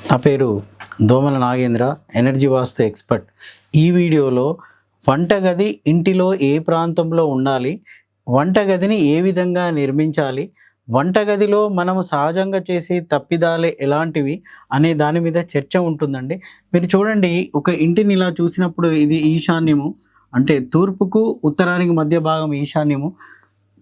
నా పేరు దోమల నాగేంద్ర, ఎనర్జీ వాస్తు ఎక్స్పర్ట్. ఈ వీడియోలో వంటగది ఇంటిలో ఏ ప్రాంతంలో ఉండాలి, వంటగదిని ఏ విధంగా నిర్మించాలి, వంటగదిలో మనము సహజంగా చేసే తప్పిదాలు ఎలాంటివి అనే దాని మీద చర్చ ఉంటుందండి. మీరు చూడండి, ఒక ఇంటిని ఇలా చూసినప్పుడు ఇది ఈశాన్యము, అంటే తూర్పుకు ఉత్తరానికి మధ్య భాగం ఈశాన్యము,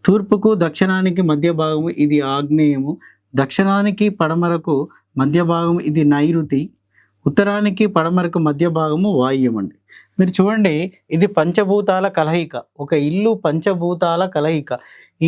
తూర్పుకు దక్షిణానికి మధ్య భాగము ఇది ఆగ్నేయము, దక్షిణానికి పడమరకు మధ్య భాగం ఇది నైరుతి, ఉత్తరానికి పడమరకు మధ్య భాగము వాయువ్యం అండి. మీరు చూడండి, ఇది పంచభూతాల కలయిక. ఒక ఇల్లు పంచభూతాల కలయిక.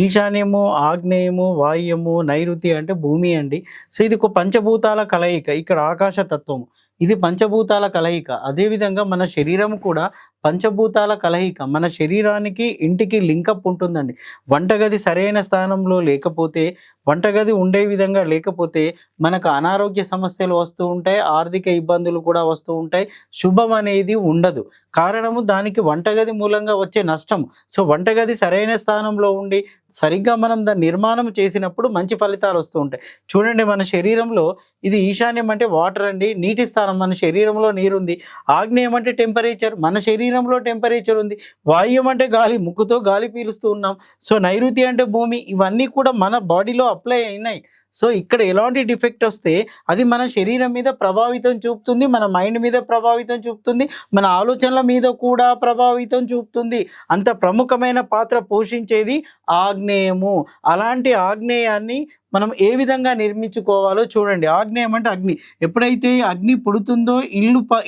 ఈశాన్యము, ఆగ్నేయము, వాయువ్యము, నైరుతి అంటే భూమి అండి. సో ఇది ఒక పంచభూతాల కలయిక. ఇక్కడ ఆకాశ తత్వము, ఇది పంచభూతాల కలయిక. అదేవిధంగా మన శరీరం కూడా పంచభూతాల కలయిక. మన శరీరానికి ఇంటికి లింకప్ ఉంటుందండి. వంటగది సరైన స్థానంలో లేకపోతే, వంటగది ఉండే విధంగా లేకపోతే మనకు అనారోగ్య సమస్యలు వస్తూ ఉంటాయి, ఆర్థిక ఇబ్బందులు కూడా వస్తూ ఉంటాయి, శుభం అనేది ఉండదు. కారణము దానికి వంటగది మూలంగా వచ్చే నష్టం. సో వంటగది సరైన స్థానంలో ఉండి సరిగ్గా మనం దాన్ని నిర్మాణం చేసినప్పుడు మంచి ఫలితాలు వస్తూ ఉంటాయి. చూడండి, మన శరీరంలో ఇది ఈశాన్యం అంటే వాటర్ అండి, నీటి స్థానం. మన శరీరంలో నీరుంది. ఆగ్నేయం అంటే టెంపరేచర్, మన శరీరంలో టెంపరేచర్ ఉంది. వాయువ్యం అంటే గాలి, ముక్కుతో గాలి పీలుస్తూ ఉన్నాం. సో నైరుతి అంటే భూమి. ఇవన్నీ కూడా మన బాడీలో అప్లై అయినాయి. సో ఇక్కడ ఎలాంటి డిఫెక్ట్ వస్తే అది మన శరీరం మీద ప్రభావితం చూపుతుంది, మన మైండ్ మీద ప్రభావితం చూపుతుంది, మన ఆలోచనల మీద కూడా ప్రభావితం చూపుతుంది. అంత ప్రముఖమైన పాత్ర పోషించేది ఆగ్నేయము. అలాంటి ఆగ్నేయాన్ని మనం ఏ విధంగా నిర్మించుకోవాలో చూడండి. ఆగ్నేయం అంటే అగ్ని. ఎప్పుడైతే అగ్ని పుడుతుందో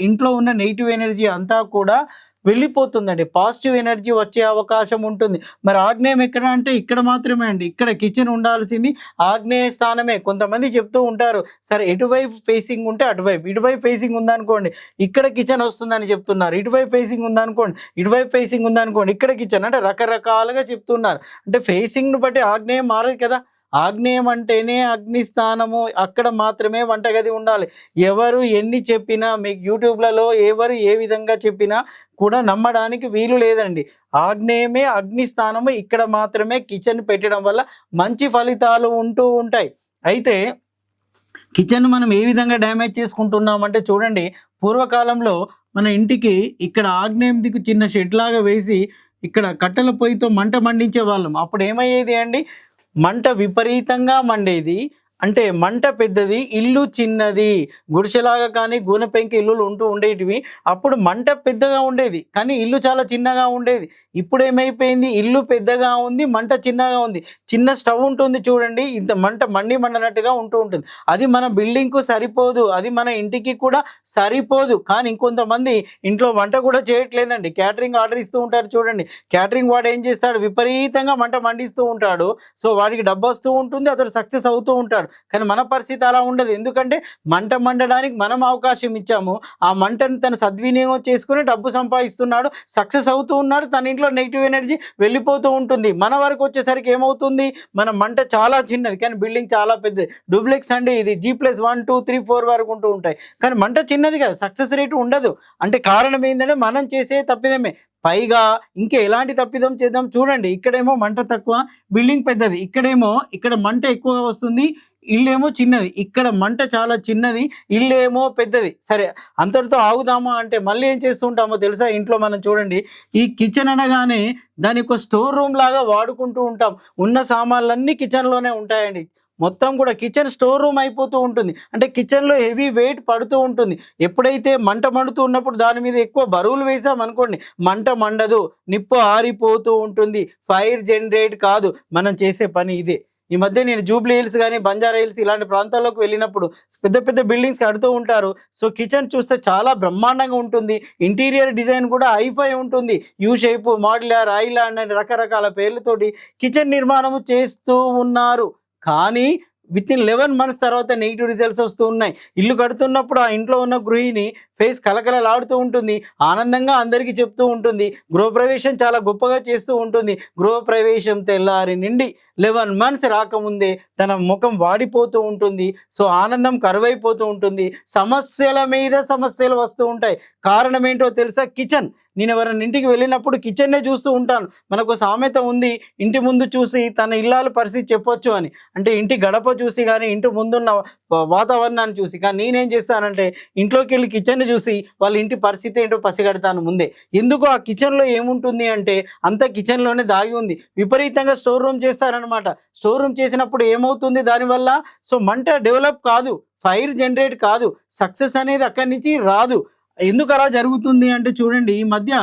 ఇంట్లో ఉన్న నెగిటివ్ ఎనర్జీ అంతా కూడా వెళ్ళిపోతుందండి, పాజిటివ్ ఎనర్జీ వచ్చే అవకాశం ఉంటుంది. మరి ఆగ్నేయం ఎక్కడ అంటే ఇక్కడ మాత్రమే అండి. ఇక్కడ కిచెన్ ఉండాల్సింది ఆగ్నేయ స్థానమే. కొంతమంది చెప్తూ ఉంటారు, సరే ఎటువైపు ఫేసింగ్ ఉంటే అటువైపు, ఇటువైపు ఫేసింగ్ ఉందనుకోండి ఇక్కడ కిచెన్ వస్తుందని చెప్తున్నారు, ఇటువైపు ఫేసింగ్ ఉందనుకోండి, ఇటువైపు ఫేసింగ్ ఉందనుకోండి ఇక్కడ కిచెన్, అంటే రకరకాలుగా చెప్తున్నారు. అంటే ఫేసింగ్ను బట్టి ఆగ్నేయం మారదు కదా. ఆగ్నేయం అంటేనే అగ్నిస్థానము, అక్కడ మాత్రమే వంటగది ఉండాలి. ఎవరు ఎన్ని చెప్పినా, మీకు యూట్యూబ్లలో ఎవరు ఏ విధంగా చెప్పినా కూడా నమ్మడానికి వీలు లేదండి. ఆగ్నేయమే అగ్నిస్థానము, ఇక్కడ మాత్రమే కిచెన్ పెట్టడం వల్ల మంచి ఫలితాలు ఉంటూ ఉంటాయి. అయితే కిచెన్ మనం ఏ విధంగా డ్యామేజ్ చేసుకుంటున్నామంటే చూడండి, పూర్వకాలంలో మన ఇంటికి ఇక్కడ ఆగ్నేయం దిక్కు చిన్న షెడ్ లాగా వేసి ఇక్కడ కట్టెల పొయ్యితో మంట మండించే వాళ్ళం. అప్పుడు ఏమయ్యేది అండి, మంట విపరీతంగా మండేది. అంటే మంట పెద్దది, ఇల్లు చిన్నది. గుడిసెలాగా కానీ గూనె పెంకి ఇల్లులు ఉంటూ ఉండేటివి. అప్పుడు మంట పెద్దగా ఉండేది, కానీ ఇల్లు చాలా చిన్నగా ఉండేది. ఇప్పుడు ఏమైపోయింది, ఇల్లు పెద్దగా ఉంది, మంట చిన్నగా ఉంది. చిన్న స్టవ్ ఉంటుంది చూడండి, ఇంత మంట మండినట్టుగా ఉంటూ ఉంటుంది. అది మన బిల్డింగ్కు సరిపోదు, అది మన ఇంటికి కూడా సరిపోదు. కానీ ఇంకొంతమంది ఇంట్లో వంట కూడా చేయట్లేదండి, క్యాటరింగ్ ఆర్డర్ ఇస్తూ ఉంటారు చూడండి. క్యాటరింగ్ వాడు ఏం చేస్తాడు, విపరీతంగా మంట మండిస్తూ ఉంటాడు. సో వాడికి డబ్బు వస్తూ ఉంటుంది, అతడు సక్సెస్ అవుతూ ఉంటాడు. కానీ మన పరిస్థితి అలా ఉండదు. ఎందుకంటే మంట మండడానికి మనం అవకాశం ఇచ్చాము, ఆ మంటను తన సద్వినియోగం చేసుకుని డబ్బు సంపాదిస్తున్నాడు, సక్సెస్ అవుతూ ఉన్నాడు, తన ఇంట్లో నెగిటివ్ ఎనర్జీ వెళ్ళిపోతూ ఉంటుంది. మన వరకు వచ్చేసరికి ఏమవుతుంది, మన మంట చాలా చిన్నది కానీ బిల్డింగ్ చాలా పెద్దది. డూప్లెక్స్ అండి, ఇది G+1 2 3 4 వరకు ఉంటూ ఉంటాయి, కానీ మంట చిన్నది కదా, సక్సెస్ రేటు ఉండదు. అంటే కారణం ఏంటంటే మనం చేసే తప్పిదమే. పైగా ఇంకా ఎలాంటి తప్పిదం చేద్దాం చూడండి, ఇక్కడేమో మంట తక్కువ, బిల్డింగ్ పెద్దది, ఇక్కడ మంట ఎక్కువగా వస్తుంది, ఇల్లేమో చిన్నది. ఇక్కడ మంట చాలా చిన్నది, ఇల్లేమో పెద్దది. సరే అంతటితో ఆగుదామా అంటే మళ్ళీ ఏం చేస్తుంటామో తెలుసా, ఇంట్లో మనం చూడండి, ఈ కిచెన్ అనగానే దాని ఒక స్టోర్ రూమ్ లాగా వాడుకుంటూ ఉంటాం. ఉన్న సామాన్లన్నీ కిచెన్లోనే ఉంటాయండి. మొత్తం కూడా కిచెన్ స్టోర్ రూమ్ అయిపోతూ ఉంటుంది. అంటే కిచెన్లో హెవీ వెయిట్ పడుతూ ఉంటుంది. ఎప్పుడైతే మంట మండుతూ ఉన్నప్పుడు దాని మీద ఎక్కువ బరువులు వేసామనుకోండి, మంట మండదు, నిప్పు ఆరిపోతూ ఉంటుంది, ఫైర్ జనరేట్ కాదు. మనం చేసే పని ఇదే. ఈ మధ్య నేను జూబ్లీ హిల్స్ కానీ బంజారా హిల్స్ ఇలాంటి ప్రాంతాల్లోకి వెళ్ళినప్పుడు పెద్ద పెద్ద బిల్డింగ్స్ కడుతూ ఉంటారు. సో కిచెన్ చూస్తే చాలా బ్రహ్మాండంగా ఉంటుంది, ఇంటీరియర్ డిజైన్ కూడా హైఫై ఉంటుంది, యూ షేప్, మాడ్యులర్, ఐలాండ్ అని రకరకాల పేర్లతోటి కిచెన్ నిర్మాణం చేస్తూ ఉన్నారు. కానీ విత్ ఇన్ 11 months తర్వాత నెగిటివ్ రిజల్ట్స్ వస్తూ ఉన్నాయి. ఇల్లు కడుతున్నప్పుడు ఆ ఇంట్లో ఉన్న గృహిణి ఫేస్ కలకలలాడుతూ ఉంటుంది, ఆనందంగా అందరికీ చెప్తూ ఉంటుంది, గృహప్రవేశం చాలా గొప్పగా చేస్తూ ఉంటుంది. గృహప్రవేశం తెల్లారి నుండి 11 మంత్స్ రాకముందే తన ముఖం వాడిపోతూ ఉంటుంది. సో ఆనందం కరువైపోతూ ఉంటుంది. సమస్యల మీద సమస్యలు వస్తూ ఉంటాయి. కారణం ఏంటో తెలుసా? కిచెన్. నేను ఎవరైనా ఇంటికి వెళ్ళినప్పుడు కిచెన్నే చూస్తూ ఉంటాను. మనకు సామెత ఉంది, ఇంటి ముందు చూసి తన ఇల్లాల పరిస్థితి చెప్పొచ్చు అని. అంటే ఇంటి గడప చూసి కానీ, ఇంటి ముందున్న వాతావరణాన్ని చూసి కానీ, నేనేం చేస్తానంటే ఇంట్లోకి వెళ్ళి కిచెన్ని చూసి వాళ్ళ ఇంటి పరిస్థితి ఏంటో పసిగడతాను ముందే. ఎందుకు ఆ కిచెన్లో ఏముంటుంది అంటే అంత కిచెన్లోనే దాగి ఉంది. విపరీతంగా స్టోర్ రూమ్ చేస్తారనమాట. స్టోర్ రూమ్ చేసినప్పుడు ఏమవుతుంది దానివల్ల? సో మంట డెవలప్ కాదు, ఫైర్ జనరేట్ కాదు, సక్సెస్ అనేది అక్కడి నుంచి రాదు. ఎందుకు అలా జరుగుతుంది అంటే చూడండి, ఈ మధ్య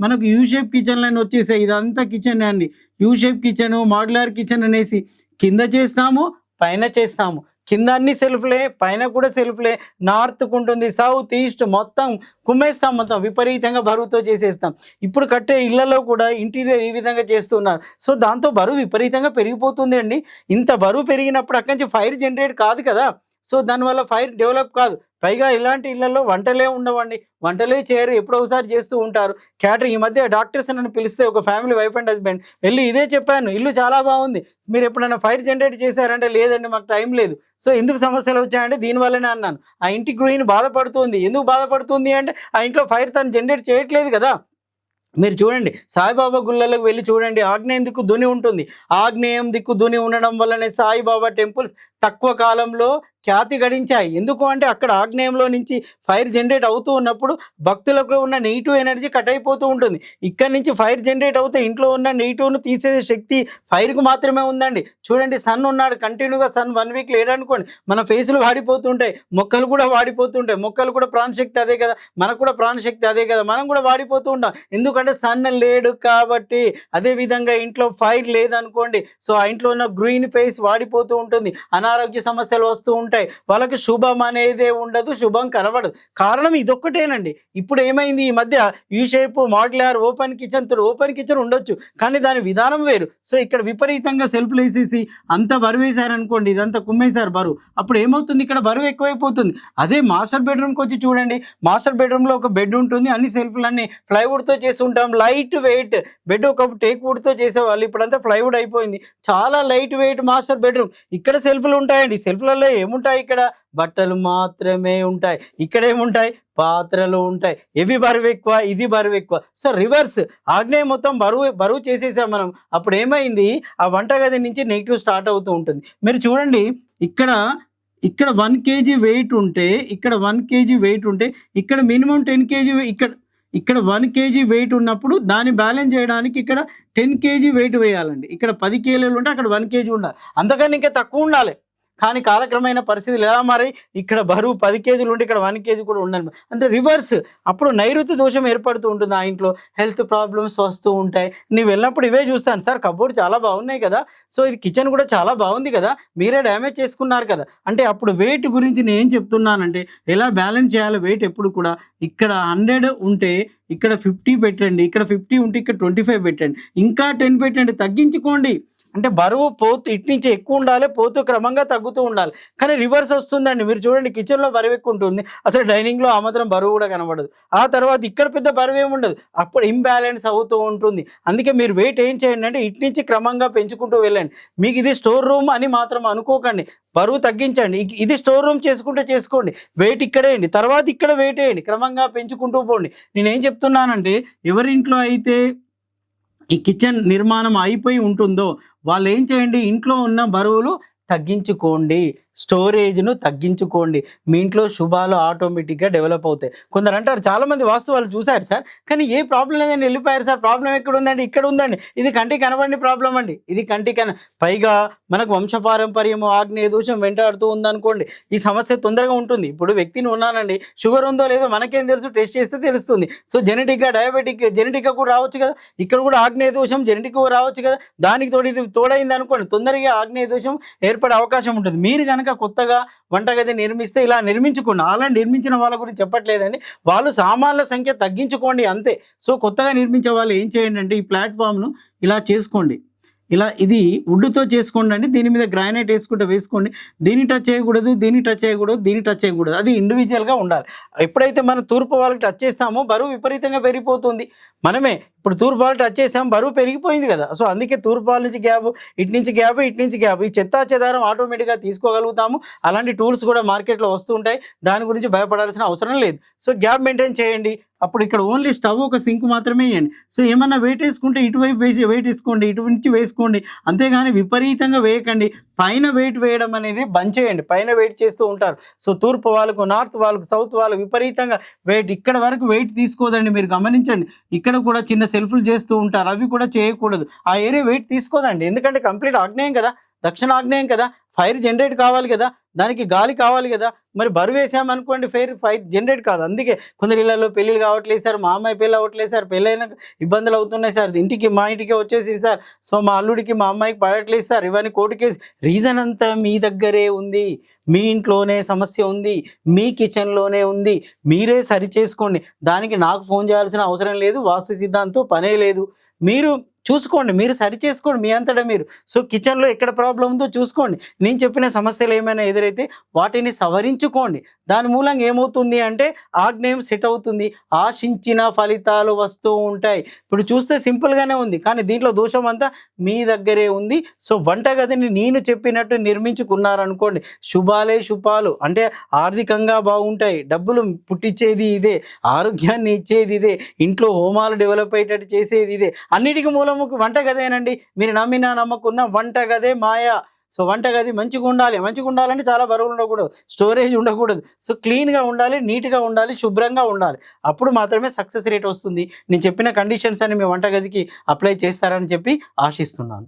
మనకు యూ షేప్ కిచెన్లని వచ్చేసాయి. ఇదంతా కిచెన్ అండి. U shape kitchen, modular kitchen అనేసి కింద చేస్తాము, పైన చేస్తాము. కింద అన్ని సెల్ఫ్లే, పైన కూడా సెల్ఫ్లే. నార్త్కు ఉంటుంది, సౌత్, ఈస్ట్ మొత్తం కుమ్మేస్తాం, మొత్తం విపరీతంగా బరువుతో చేసేస్తాం. ఇప్పుడు కట్టే ఇళ్లలో కూడా ఇంటీరియర్ ఈ విధంగా చేస్తున్నారు. సో దాంతో బరువు విపరీతంగా పెరిగిపోతుంది అండి. ఇంత బరువు పెరిగినప్పుడు అక్కడి నుంచి ఫైర్ జనరేట్ కాదు కదా. సో దానివల్ల ఫైర్ డెవలప్ కాదు. పైగా ఇలాంటి ఇళ్లలో వంటలే ఉండవండి, వంటలే చేయరు, ఎప్పుడో ఒకసారి చేస్తూ ఉంటారు. క్యాటరింగ్. ఈ మధ్య డాక్టర్స్ నన్ను పిలిస్తే ఒక ఫ్యామిలీ వైఫ్ అండ్ హస్బెండ్ వెళ్ళి ఇదే చెప్పాను, ఇల్లు చాలా బాగుంది, మీరు ఎప్పుడైనా ఫైర్ జనరేట్ చేశారంటే లేదండి మాకు టైం లేదు. సో ఎందుకు సమస్యలు వచ్చాయంటే దీనివల్లనే అన్నాను. ఆ ఇంటి గృహిణి బాధపడుతుంది. ఎందుకు బాధపడుతుంది అంటే ఆ ఇంట్లో ఫైర్ తను జనరేట్ చేయట్లేదు కదా. మీరు చూడండి, సాయిబాబా గుళ్ళలకు వెళ్ళి చూడండి, ఆగ్నేయం దిక్కు ధుని ఉంటుంది. ఆగ్నేయం దిక్కు ధుని ఉండడం వల్లనే సాయిబాబా టెంపుల్స్ తక్కువ కాలంలో ఖ్యాతి గడించాయి. ఎందుకు అంటే అక్కడ ఆగ్నేయంలో నుంచి ఫైర్ జనరేట్ అవుతూ ఉన్నప్పుడు భక్తులకు ఉన్న నెగిటివ్ ఎనర్జీ కట్ అయిపోతూ ఉంటుంది. ఇక్కడ నుంచి ఫైర్ జనరేట్ అవుతే ఇంట్లో ఉన్న నెగిటివ్ను తీసే శక్తి ఫైర్కు మాత్రమే ఉందండి. చూడండి, సన్ ఉన్నాడు, కంటిన్యూగా సన్ 1 వీక్ లేడనుకోండి, మన ఫేసులు వాడిపోతుంటాయి, మొక్కలు కూడా వాడిపోతుంటాయి. మొక్కలు కూడా ప్రాణశక్తి అదే కదా, మనకు కూడా ప్రాణశక్తి అదే కదా, మనం కూడా వాడిపోతూ ఉంటాం. ఎందుకంటే సన్ లేడు కాబట్టి. అదేవిధంగా ఇంట్లో ఫైర్ లేదనుకోండి, సో ఆ ఇంట్లో ఉన్న గ్రీన్ ఫేస్ వాడిపోతూ ఉంటుంది, అనారోగ్య సమస్యలు వస్తూ ఉంటాయి, వాళ్ళకి శుభం అనేదే ఉండదు, శుభం కనబడదు. కారణం ఇదొక్కటేనండి. ఇప్పుడు ఏమైంది, ఈ మధ్య U shape, modular, open kitchen. Open kitchen ఉండొచ్చు కానీ దాని విధానం వేరు. సో ఇక్కడ విపరీతంగా సెల్ఫ్లు వేసేసి అంత బరువు వేసారనుకోండి, ఇదంతా కుమ్మేశారు బరువు. అప్పుడు ఏమవుతుంది, ఇక్కడ బరువు ఎక్కువైపోతుంది. అదే మాస్టర్ బెడ్రూమ్కి వచ్చి చూడండి, మాస్టర్ బెడ్రూమ్లో ఒక బెడ్ ఉంటుంది, అన్ని సెల్ఫ్లన్నీ ప్లైవుడ్తో చేసి ఉంటాం. లైట్ వెయిట్ బెడ్, ఒక టేక్ వుడ్తో చేసేవాళ్ళు, ఇప్పుడంతా ప్లైవుడ్ అయిపోయింది. చాలా లైట్ వెయిట్ మాస్టర్ బెడ్రూమ్. ఇక్కడ సెల్ఫ్లు ఉంటాయండి. సెల్ఫ్లలో ఏముంటాయి? ఇక్కడ బట్టలు మాత్రమే ఉంటాయి. ఇక్కడ ఏముంటాయి? పాత్రలు ఉంటాయి. ఇవి బరువు ఎక్కువ, ఇది బరువు ఎక్కువ. సో రివర్స్, ఆగ్నేయం మొత్తం బరువు చేసేసాం మనం. అప్పుడు ఏమైంది, ఆ వంటగది నుంచి నెగిటివ్ స్టార్ట్ అవుతూ ఉంటుంది. మీరు చూడండి, ఇక్కడ 1 kg వెయిట్ ఉంటే, ఇక్కడ 1 kg వెయిట్ ఉంటే, ఇక్కడ మినిమం 10 kg, ఇక్కడ 1 kg వెయిట్ ఉన్నప్పుడు దాన్ని బ్యాలెన్స్ చేయడానికి ఇక్కడ 10 kg వెయిట్ వేయాలండి. ఇక్కడ 10 kg ఉంటే అక్కడ 1 kg ఉండాలి, అంతకన్నా ఇంకా తక్కువ ఉండాలి. కానీ కాలక్రమైన పరిస్థితులు ఎలా మారి, ఇక్కడ బరువు 10 కేజీలు ఉంటే ఇక్కడ 1 kg కూడా ఉండాలి. అంటే రివర్స్. అప్పుడు నైరుతి దోషం ఏర్పడుతూ ఉంటుంది, ఆ ఇంట్లో హెల్త్ ప్రాబ్లమ్స్ వస్తూ ఉంటాయి. నేను వెళ్ళినప్పుడు ఇవే చూస్తాను, సార్ కబోర్డ్ చాలా బాగున్నాయి కదా, సో ఇది కిచెన్ కూడా చాలా బాగుంది కదా, మీరే డ్యామేజ్ చేసుకున్నారు కదా. అంటే అప్పుడు వెయిట్ గురించి నేను ఏం చెప్తున్నానంటే ఎలా బ్యాలెన్స్ చేయాలి వెయిట్. ఎప్పుడు కూడా ఇక్కడ 100 ఉంటే ఇక్కడ 50 పెట్టండి, ఇక్కడ 50 ఉంటే ఇక్కడ 25 పెట్టండి, ఇంకా 10 పెట్టండి, తగ్గించుకోండి. అంటే బరువు పోతూ ఇటు నుంచి ఎక్కువ ఉండాలి, పోతూ క్రమంగా తగ్గుతూ ఉండాలి. కానీ రివర్స్ వస్తుందండి. మీరు చూడండి, కిచెన్లో బరువు ఎక్కువ ఉంటుంది, అసలు డైనింగ్లో ఆ మాత్రం బరువు కూడా కనబడదు. ఆ తర్వాత ఇక్కడ పెద్ద బరువు ఏమి ఉండదు, అప్పుడు ఇంబ్యాలెన్స్ అవుతూ ఉంటుంది. అందుకే మీరు వెయిట్ ఏం చేయండి అంటే ఇటు నుంచి క్రమంగా పెంచుకుంటూ వెళ్ళండి. మీకు ఇది స్టోర్ రూమ్ అని మాత్రం అనుకోకండి, బరువు తగ్గించండి. ఇది స్టోర్ రూమ్ చేసుకోండి, వెయిట్ ఇక్కడే వేయండి, తర్వాత ఇక్కడ వెయిట్ వేయండి, క్రమంగా పెంచుకుంటూ పోండి. నేనేం చెప్తున్నానంటే, ఎవరింట్లో అయితే ఈ కిచెన్ నిర్మాణం అయిపోయి ఉంటుందో వాళ్ళు ఏం చేయండి, ఇంట్లో ఉన్న బరువులు తగ్గించుకోండి, స్టోరేజ్ను తగ్గించుకోండి. మీ ఇంట్లో శుభాలు ఆటోమేటిక్గా డెవలప్ అవుతాయి. కొందరు అంటారు, చాలామంది వాస్తవాలు చూశారు సార్, కానీ ఏ ప్రాబ్లం లేదని వెళ్ళిపోయారు సార్. ప్రాబ్లం ఎక్కడ ఉందండి? ఇక్కడ ఉందండి. ఇది కంటికి కనబడి ప్రాబ్లం అండి, ఇది కంటికి పైగా మనకు వంశపారంపర్యము, ఆగ్నేయ దోషం వెంటాడుతూ ఉందనుకోండి, ఈ సమస్య తొందరగా ఉంటుంది. ఇప్పుడు వ్యక్తిని ఉన్నానండి, షుగర్ ఉందో లేదో మనకేం తెలుసు, టెస్ట్ చేస్తే తెలుస్తుంది. సో జెనెటిక్గా జెనెటిక్గా కూడా రావచ్చు కదా, ఇక్కడ కూడా ఆగ్నేయ దోషం జెనెటిక్గా రావచ్చు కదా. దానికి తోడైంది అనుకోండి, తొందరగా ఆగ్నేయ దోషం ఏర్పడే అవకాశం ఉంటుంది. మీరు కనుక కొత్తగా వంటగది నిర్మిస్తే ఇలా నిర్మించుకోండి. అలా నిర్మించిన వాళ్ళ గురించి చెప్పట్లేదండి, వాళ్ళు సామాన్ల సంఖ్య తగ్గించుకోండి అంతే. సో కొత్తగా నిర్మించే వాళ్ళు ఏం చేయండి అంటే ఈ ప్లాట్ఫామ్ను ఇలా చేసుకోండి, ఇలా ఇది వుడ్తో చేసుకోండి అండి. దీని మీద గ్రానైట్ వేసుకోండి. దీన్ని టచ్ చేయకూడదు, దీన్ని టచ్ చేయకూడదు, అది ఇండివిజువల్గా ఉండాలి. ఎప్పుడైతే మనం తూర్పు వాళ్ళకి టచ్ చేస్తామో బరువు విపరీతంగా పెరిగిపోతుంది. మనమే. ఇప్పుడు తూర్పు వాల్ టచ్ చేసాం, బరువు పెరిగిపోయింది కదా! సో, అందుకే తూర్పు వాల్ నుంచి గ్యాప్, ఇటు నుంచి గ్యాప్, ఇటు నుంచి గ్యాప్. ఈ చెత్తా చెదారం ఆటోమేటిక్‌గా తీసుకోగలుగుతాము. అలాంటి టూల్స్ కూడా మార్కెట్‌లో వస్తూ ఉంటాయి. దాని గురించి భయపడాల్సిన అవసరం లేదు. సో, గ్యాప్ మెయింటైన్ చేయండి. అప్పుడు ఇక్కడ ఓన్లీ స్టవ్ ఒక సింక్ మాత్రమే ఎయండి. సో, ఏమన్నా వెయిట్ ఏసుకుంటే ఇటువైపు వెయిట్ ఏసుకోండి, ఇటు నుంచి వేసుకోండి. అంతేగాని విపరీతంగా వేయకండి. పైన వెయిట్ వేయడం అనేది బంద్ చేయండి. పైన వెయిట్ చేస్తూ ఉంటారు. సో, తూర్పు వాళ్ళకు, నార్త్ వాళ్ళకు, సౌత్ వాళ్ళకు విపరీతంగా వెయిట్ ఇక్కడ వరకు వెయిట్ తీసుకోదండి. మీరు గమనించండి. ఇక్కడ కూడా చిన్న సెల్ఫ్‌లు చేస్తూ ఉంటారు. అవి కూడా చేయకూడదు. ఆ ఏరియా వెయిట్ తీసుకోదండి. ఎందుకంటే కంప్లీట్ ఆగ్నేయం కదా! దక్షిణాగ్నేయం కదా! ఫైర్ జనరేట్ కావాలి కదా! దానికి గాలి కావాలి కదా! మరి బరువేసామనుకోండి ఫైర్ జనరేట్ కాదు. అందుకే కొందరి ఇళ్లలో పెళ్ళిళ్ళు కావట్లేదు సార్, మా అమ్మాయి పెళ్ళి అవ్వట్లేదు సార్, పెళ్ళైనాక ఇబ్బందులు అవుతున్నాయి సార్, మా ఇంటికే వచ్చేసింది సార్, సో మా అల్లుడికి మా అమ్మాయికి పడట్లేదు సార్, ఇవన్నీ కోర్టు కేసు. రీజన్ అంతా మీ దగ్గరే ఉంది. మీ ఇంట్లోనే సమస్య ఉంది. మీ కిచెన్‌లోనే ఉంది. మీరే సరి చేసుకోండి. దానికి నాకు ఫోన్ చేయాల్సిన అవసరం లేదు. వాస్తు సిద్ధాంతం పనే లేదు. మీరు చూసుకోండి. మీరు సరి చేసుకోండి మీ అంతటా మీరు. సో, కిచెన్‌లో ఎక్కడ ప్రాబ్లమ్ ఉందో చూసుకోండి. నేను చెప్పిన సమస్యలు ఏమైనా ఎదురైతే వాటిని సవరించుకోండి. దాని మూలంగా ఏమవుతుంది అంటే ఆగ్నేయం సెట్ అవుతుంది. ఆశించిన ఫలితాలు వస్తూ ఉంటాయి. ఇప్పుడు చూస్తే సింపుల్‌గానే ఉంది. కానీ దీంట్లో దోషం అంతా మీ దగ్గరే ఉంది. సో, వంటగదిని నేను చెప్పినట్టు నిర్మించుకున్నారనుకోండి, శుభాలే శుభాలు. అంటే ఆర్థికంగా బాగుంటాయి. డబ్బులు పుట్టించేది ఇదే. ఆరోగ్యాన్ని ఇచ్చేది ఇదే. ఇంట్లో హోమాలు డెవలప్ అయ్యేటట్టు చేసేది ఇదే. అన్నిటికి మూలము వంటగదేనండి. మీరు నమ్మినా నమ్మకున్నా వంటగదే మాయ. సో, వంటగది మంచిగుండాలి. మంచిగుండాలంటే చాలా బరువులు ఉండకూడదు. స్టోరేజ్ ఉండకూడదు. సో, క్లీన్‌గా ఉండాలి, నీట్‌గా ఉండాలి, శుభ్రంగా ఉండాలి. అప్పుడు మాత్రమే సక్సెస్ రేట్ వస్తుంది. నేను చెప్పిన కండిషన్స్ అన్ని మీ వంటగదికి అప్లై చేస్తారని చెప్పి ఆశిస్తున్నాను.